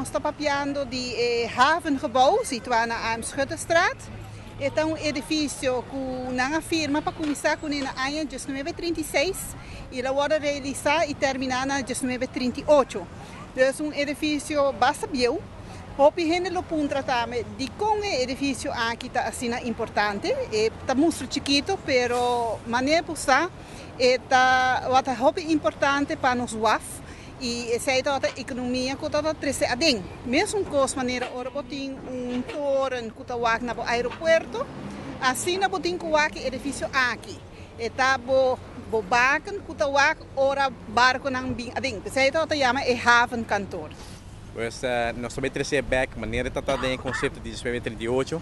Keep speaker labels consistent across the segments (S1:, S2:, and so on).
S1: nós estamos papiando de havengebouw, situado na Aamschutterstraat. É um edifício que não firma para começar com ele em 1936 e ele vai realizar e terminar em 1938. Então, um edifício bastante bom. Hopi gente lo pun tratame di come edifício aqui está assim importante, está muito chiquito, pero maneira pusa está hopi importante para nos WAF e essa é a economia que está trece adem. Mesmo com maneira ora botin toren que está wak na aeroporto, assim na botin que wak edifício aqui. Está bo baken que está wak ora barco nang bing adem. Essa é a chama é haven kantoor.
S2: Pues, nós também trazer back maneira tratada em conceito de 1938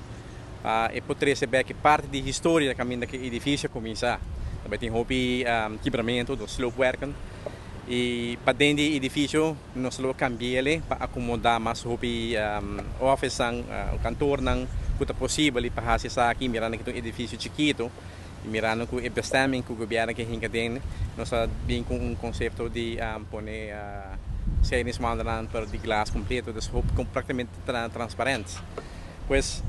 S2: e por trazer back parte da história da caminho daquele edifício começar. Também tem hobby quebramento do slope working e para dentro do edifício nós lo cambiar ele para acomodar mais hobby office o cantor não que é possível para fazer isso aqui mirando que um edifício chiquito e mirando que o bestemming que o governo que hinca dentro nós bem com um conceito de poner séries mandaram para de glass completo, dus praticamente transparente. Pois,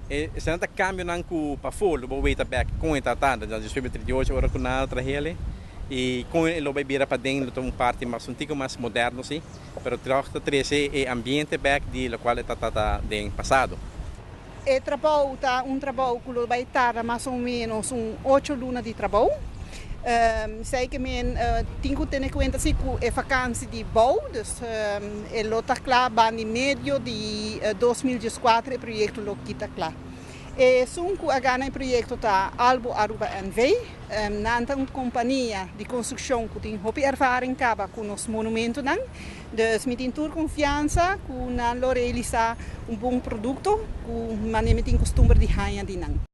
S2: se não cambio não que para fora, vou ver back com a tratanda, já 2038 hora com nada para ele e com ele vai vir para dentro uma parte mais antiga, mais moderno sim, pero trata trazer o ambiente back de lo qual está de passado.
S1: O trabalho tá trabalho que vai estar mais ou menos 8 lunas de trabalho. Sei que men tenho que ter em conta que é vacância de bouw, dus ele está claro em meio de 2014 o projeto está claro. E sunku agora o projeto está Albo Aruba NV, nanta uma companhia de construção que tem hopi ervaring kaba com os monumentos nan, dus met tour confiança que nan lo realizar bom produto, que manem tem costume de ganhar de nan.